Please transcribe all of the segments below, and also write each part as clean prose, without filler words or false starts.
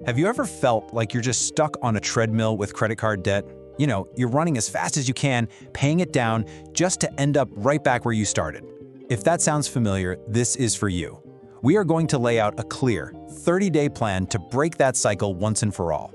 Have you ever felt like you're just stuck on a treadmill with credit card debt? You're running as fast as you can, paying it down, just to end up right back where you started. If that sounds familiar, this is for you. We are going to lay out a clear, 30-day plan to break that cycle once and for all.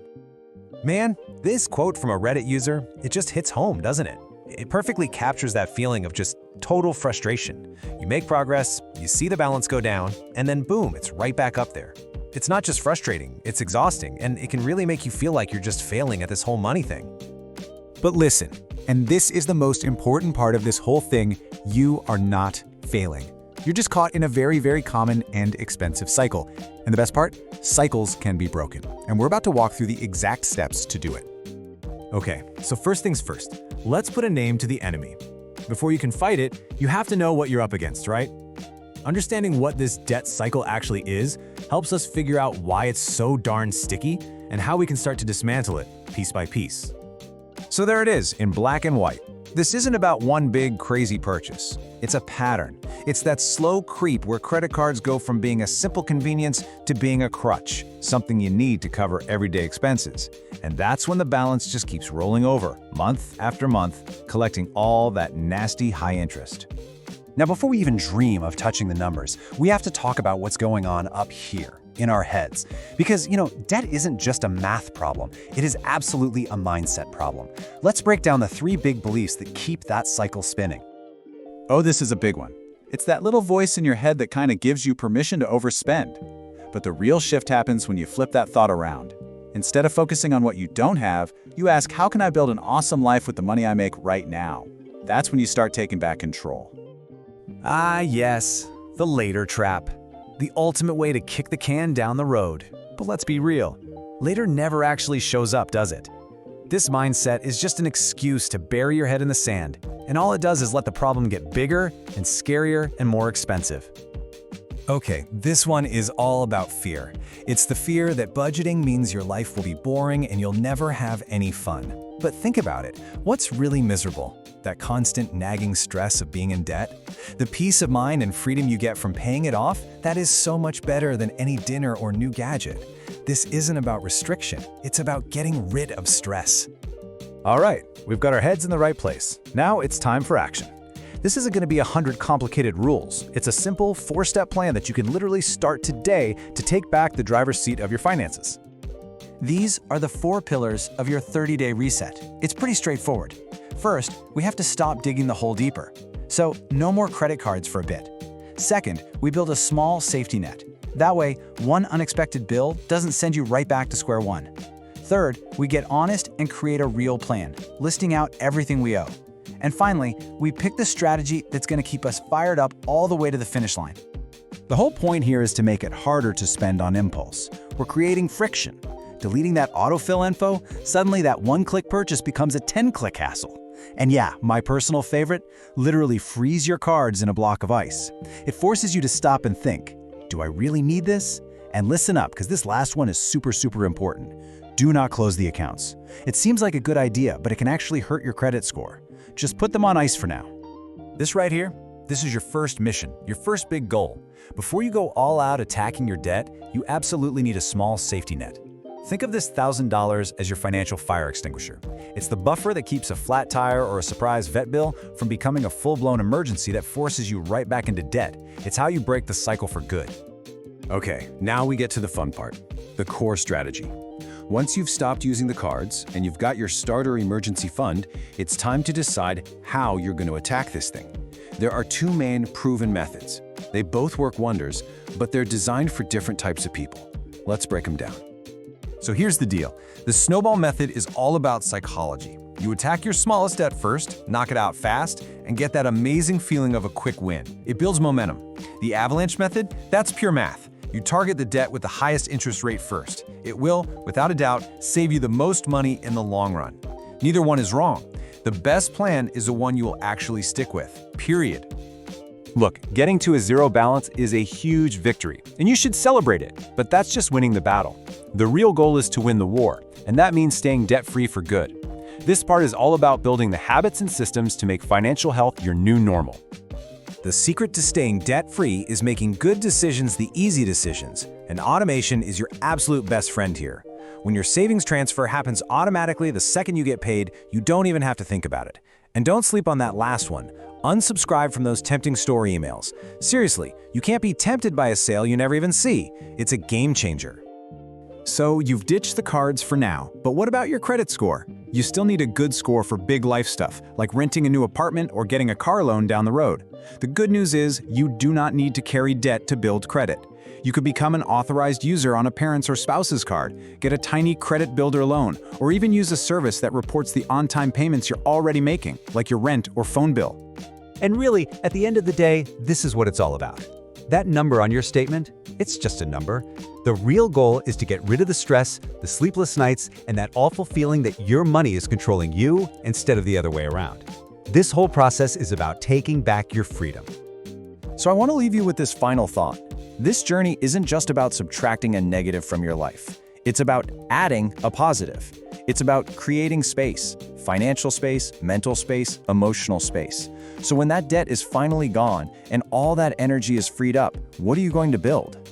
Man, this quote from a Reddit user, it just hits home, doesn't it? It perfectly captures that feeling of just total frustration. You make progress, you see the balance go down, and then boom, it's right back up there. It's not just frustrating, it's exhausting, and it can really make you feel like you're just failing at this whole money thing. But listen, and this is the most important part of this whole thing, you are not failing. You're just caught in a very, very common and expensive cycle. And the best part? Cycles can be broken. And we're about to walk through the exact steps to do it. Okay, so first things first, let's put a name to the enemy. Before you can fight it, you have to know what you're up against, right? Understanding what this debt cycle actually is helps us figure out why it's so darn sticky and how we can start to dismantle it piece by piece. So there it is, in black and white. This isn't about one big, crazy purchase. It's a pattern. It's that slow creep where credit cards go from being a simple convenience to being a crutch, something you need to cover everyday expenses. And that's when the balance just keeps rolling over, month after month, collecting all that nasty high interest. Now, before we even dream of touching the numbers, we have to talk about what's going on up here, in our heads. Because, debt isn't just a math problem. It is absolutely a mindset problem. Let's break down the 3 big beliefs that keep that cycle spinning. Oh, this is a big one. It's that little voice in your head that kind of gives you permission to overspend. But the real shift happens when you flip that thought around. Instead of focusing on what you don't have, you ask, how can I build an awesome life with the money I make right now? That's when you start taking back control. Ah, yes, the later trap. The ultimate way to kick the can down the road. But let's be real, later never actually shows up, does it? This mindset is just an excuse to bury your head in the sand, and all it does is let the problem get bigger and scarier and more expensive. Okay, this one is all about fear. It's the fear that budgeting means your life will be boring and you'll never have any fun. But think about it, what's really miserable? That constant nagging stress of being in debt? The peace of mind and freedom you get from paying it off? That is so much better than any dinner or new gadget. This isn't about restriction, it's about getting rid of stress. All right, we've got our heads in the right place. Now it's time for action. This isn't going to be 100 complicated rules. It's a simple 4-step plan that you can literally start today to take back the driver's seat of your finances. These are the 4 pillars of your 30-day reset. It's pretty straightforward. First, we have to stop digging the hole deeper. So, no more credit cards for a bit. Second, we build a small safety net. That way, one unexpected bill doesn't send you right back to square one. Third, we get honest and create a real plan, listing out everything we owe. And finally, we pick the strategy that's going to keep us fired up all the way to the finish line. The whole point here is to make it harder to spend on impulse. We're creating friction. Deleting that autofill info, suddenly that one-click purchase becomes a 10-click hassle. And yeah, my personal favorite, literally freeze your cards in a block of ice. It forces you to stop and think, do I really need this? And listen up, because this last one is super, super important. Do not close the accounts. It seems like a good idea, but it can actually hurt your credit score. Just put them on ice for now. This right here, this is your first mission, your first big goal. Before you go all out attacking your debt, you absolutely need a small safety net. Think of this $1,000 as your financial fire extinguisher. It's the buffer that keeps a flat tire or a surprise vet bill from becoming a full-blown emergency that forces you right back into debt. It's how you break the cycle for good. Okay, now we get to the fun part, the core strategy. Once you've stopped using the cards and you've got your starter emergency fund, it's time to decide how you're going to attack this thing. There are 2 main proven methods. They both work wonders, but they're designed for different types of people. Let's break them down. So here's the deal. The snowball method is all about psychology. You attack your smallest debt first, knock it out fast, and get that amazing feeling of a quick win. It builds momentum. The avalanche method, that's pure math. You target the debt with the highest interest rate first. It will, without a doubt, save you the most money in the long run. Neither one is wrong. The best plan is the one you will actually stick with, period. Look, getting to a zero balance is a huge victory, and you should celebrate it, but that's just winning the battle. The real goal is to win the war, and that means staying debt-free for good. This part is all about building the habits and systems to make financial health your new normal. The secret to staying debt-free is making good decisions the easy decisions, and automation is your absolute best friend here. When your savings transfer happens automatically the second you get paid, you don't even have to think about it. And don't sleep on that last one. Unsubscribe from those tempting store emails. Seriously, you can't be tempted by a sale you never even see. It's a game changer. So you've ditched the cards for now, but what about your credit score? You still need a good score for big life stuff, like renting a new apartment or getting a car loan down the road. The good news is you do not need to carry debt to build credit. You could become an authorized user on a parent's or spouse's card, get a tiny credit builder loan, or even use a service that reports the on-time payments you're already making, like your rent or phone bill. And really, at the end of the day, this is what it's all about. That number on your statement, it's just a number. The real goal is to get rid of the stress, the sleepless nights, and that awful feeling that your money is controlling you instead of the other way around. This whole process is about taking back your freedom. So I want to leave you with this final thought. This journey isn't just about subtracting a negative from your life. It's about adding a positive. It's about creating space, financial space, mental space, emotional space. So when that debt is finally gone and all that energy is freed up, what are you going to build?